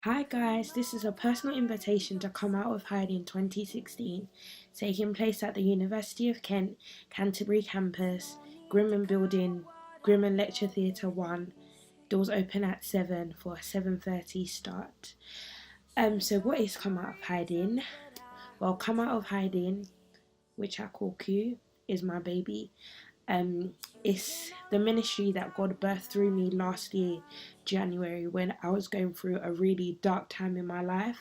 Hi guys, this is a personal invitation to come out of hiding 2016, taking place at the University of Kent, Canterbury campus, Grimman Building, Grimman Lecture Theatre 1. Doors open at 7 for a 7:30 start. So what is come out of hiding? Well, come out of hiding, which I call Q, is my baby. Um, it's the ministry that God birthed through me last year, January, when I was going through a really dark time in my life.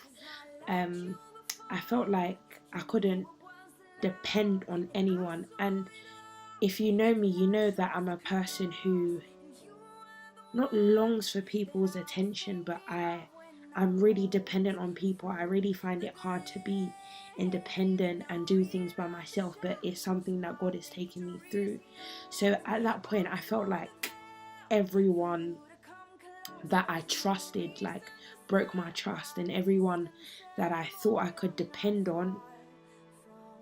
Um, I felt like I couldn't depend on anyone, and if you know me, you know that I'm a person who not longs for people's attention, but I'm really dependent on people. I really find it hard to be independent and do things by myself, but it's something that God is taking me through. So at that point, I felt like everyone that I trusted broke my trust, and everyone that I thought I could depend on,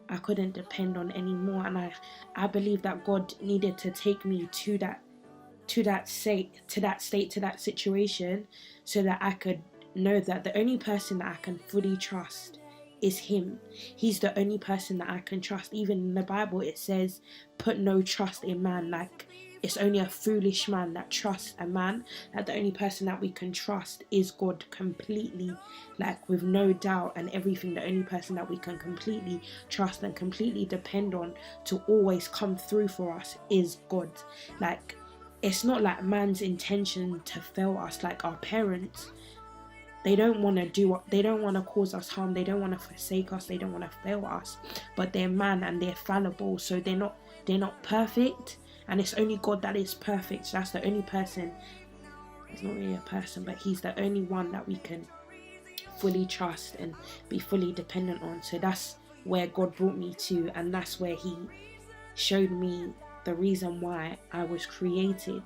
I couldn't depend on anymore. And I believe that God needed to take me to that situation, so that I could know that the only person that I can fully trust is him. He's the only person that I can trust. Even in the Bible it says, put no trust in man. Like, it's only a foolish man that trusts a man. That the only person that we can trust is God completely, like with no doubt and everything. The only person that we can completely trust and completely depend on to always come through for us is God. Like, it's not like man's intention to fail us. Like our parents, they don't want to they don't want to cause us harm, they don't want to forsake us, they don't want to fail us, but they're man and they're fallible, so they're not perfect, and it's only God that is perfect. So that's the only person. He's not really a person, but he's the only one that we can fully trust and be fully dependent on. So that's where God brought me to, and that's where he showed me the reason why I was created.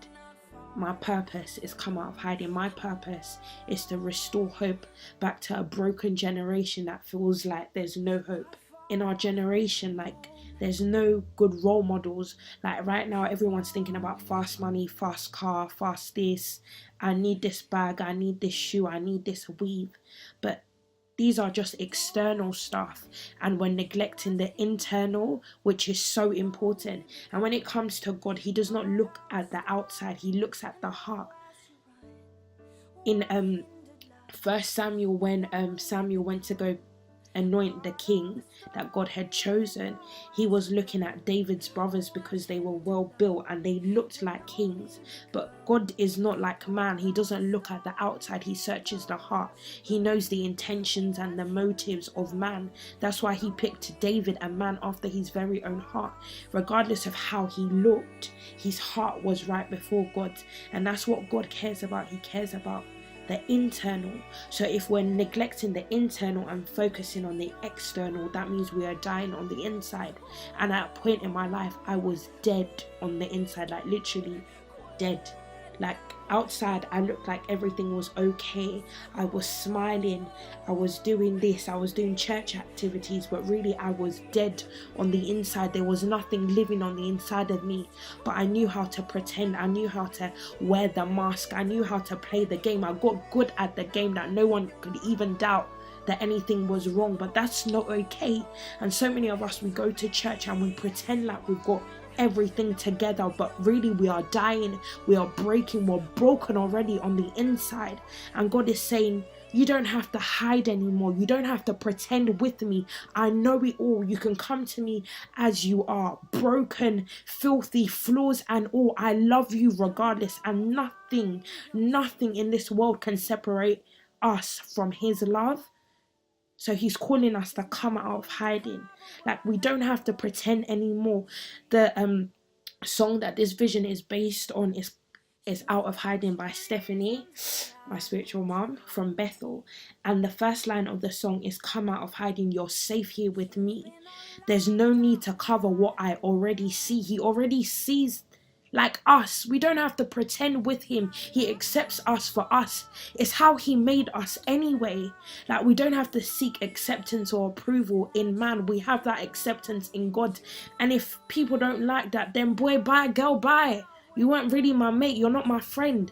My purpose is come out of hiding. My purpose is to restore hope back to a broken generation that feels like there's no hope. In our generation, like, there's no good role models. Like right now, everyone's thinking about fast money, fast car, fast this. I need this bag, I need this shoe, I need this weave. But these are just external stuff, and we're neglecting the internal, which is so important. And when it comes to God, he does not look at the outside, he looks at the heart. In First Samuel, when Samuel went to go anoint the king that God had chosen, he was looking at David's brothers because they were well built and they looked like kings. But God is not like man. He doesn't look at the outside, he searches the heart. He knows the intentions and the motives of man. That's why he picked David, a man after his very own heart. Regardless of how he looked, his heart was right before God, and that's what God cares about. He cares about the internal. So if we're neglecting the internal and focusing on the external, that means we are dying on the inside. And at a point in my life, I was dead on the inside, like literally dead. Like outside, I looked like everything was okay. I was smiling, I was doing this, I was doing church activities, but really I was dead on the inside. There was nothing living on the inside of me. But I knew how to pretend, I knew how to wear the mask, I knew how to play the game. I got good at the game that no one could even doubt that anything was wrong. But that's not okay. And so many of us, we go to church and we pretend like we've got everything together, but really we are dying, we are breaking, we're broken already on the inside. And God is saying, you don't have to hide anymore, you don't have to pretend with me. I know it all. You can come to me as you are, broken, filthy, flaws and all. I love you regardless, and nothing in this world can separate us from his love. So he's calling us to come out of hiding. Like, we don't have to pretend anymore. The song that this vision is based on is Out of Hiding by Stephanie, my spiritual mom from Bethel. And the first line of the song is, come out of hiding, you're safe here with me. There's no need to cover what I already see. He already sees like us. We don't have to pretend with him. He accepts us for us. It's how he made us anyway. Like, we don't have to seek acceptance or approval in man. We have that acceptance in God. And if people don't like that, then boy, bye, girl, bye. You weren't really my mate, you're not my friend.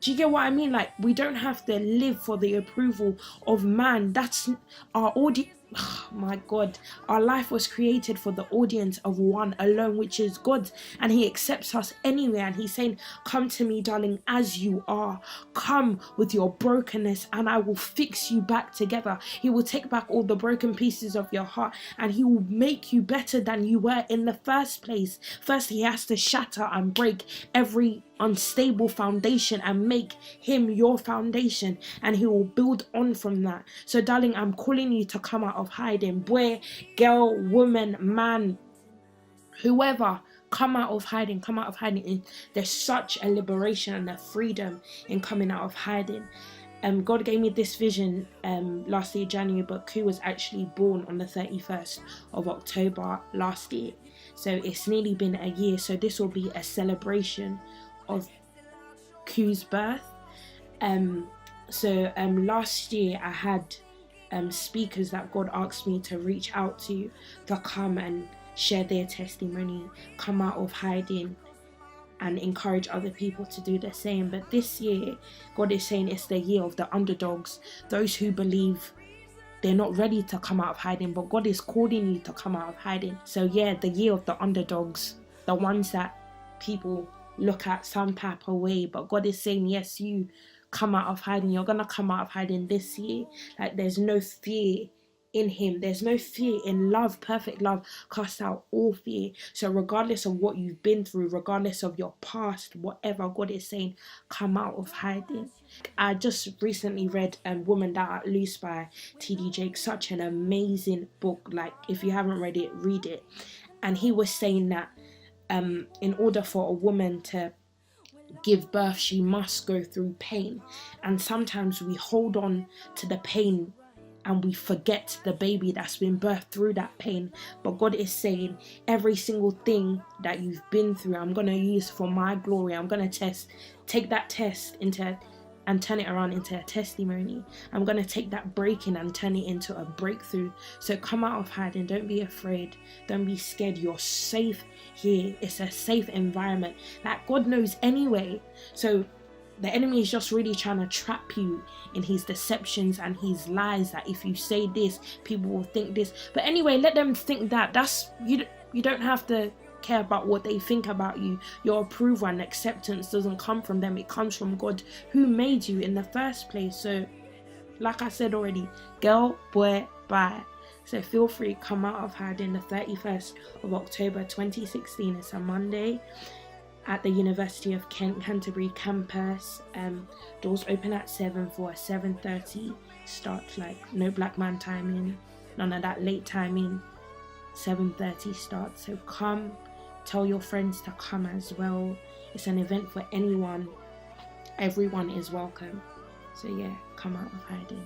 Do you get what I mean? Like, we don't have to live for the approval of man. That's our audience. Oh, my God, our life was created for the audience of one alone, which is God, and He accepts us anyway. And He's saying, come to me, darling, as you are. Come with your brokenness, and I will fix you back together. He will take back all the broken pieces of your heart, and He will make you better than you were in the first place. First, He has to shatter and break every unstable foundation and make Him your foundation, and He will build on from that. So darling, I'm calling you to come out of hiding. Boy, girl, woman, man, whoever, come out of hiding. Come out of hiding. There's such a liberation and a freedom in coming out of hiding. God gave me this vision last year, January, but Ku was actually born on the 31st of October last year. So it's nearly been a year. So this will be a celebration of Ku's birth. Last year I had speakers that God asked me to reach out to come and share their testimony, come out of hiding, and encourage other people to do the same. But this year, God is saying it's the year of the underdogs, those who believe they're not ready to come out of hiding, but God is calling you to come out of hiding. So yeah, the year of the underdogs, the ones that people look at some type of way, but God is saying, yes, you come out of hiding. You're gonna come out of hiding this year. Like, there's no fear in Him. There's no fear in love. Perfect love casts out all fear. So regardless of what you've been through, regardless of your past, whatever, God is saying, come out of hiding. I just recently read Woman That Are Loose by T.D. Jakes. Such an amazing book. Like, if you haven't read it, read it. And he was saying that in order for a woman to give birth, she must go through pain. And sometimes we hold on to the pain and we forget the baby that's been birthed through that pain. But God is saying, every single thing that you've been through, I'm going to use for my glory. I'm going to take that test and turn it around into a testimony. I'm going to take that breaking and turn it into a breakthrough. So come out of hiding. Don't be afraid. Don't be scared. You're safe here. It's a safe environment that God knows anyway. So the enemy is just really trying to trap you in his deceptions and his lies, that if you say this, people will think this. But anyway, let them think that. That's you don't have to care about what they think about you. Your approval and acceptance doesn't come from them. It comes from God, who made you in the first place. So like I said already, girl, boy, bye. So feel free, come out of hiding the 31st of October 2016. It's a Monday at the University of Kent, Canterbury campus. Doors open at 7 for a 7:30 start. Like, no black man timing, none of that late timing. 7:30 start. So come, tell your friends to come as well. It's an event for anyone. Everyone is welcome. So yeah, come out of hiding.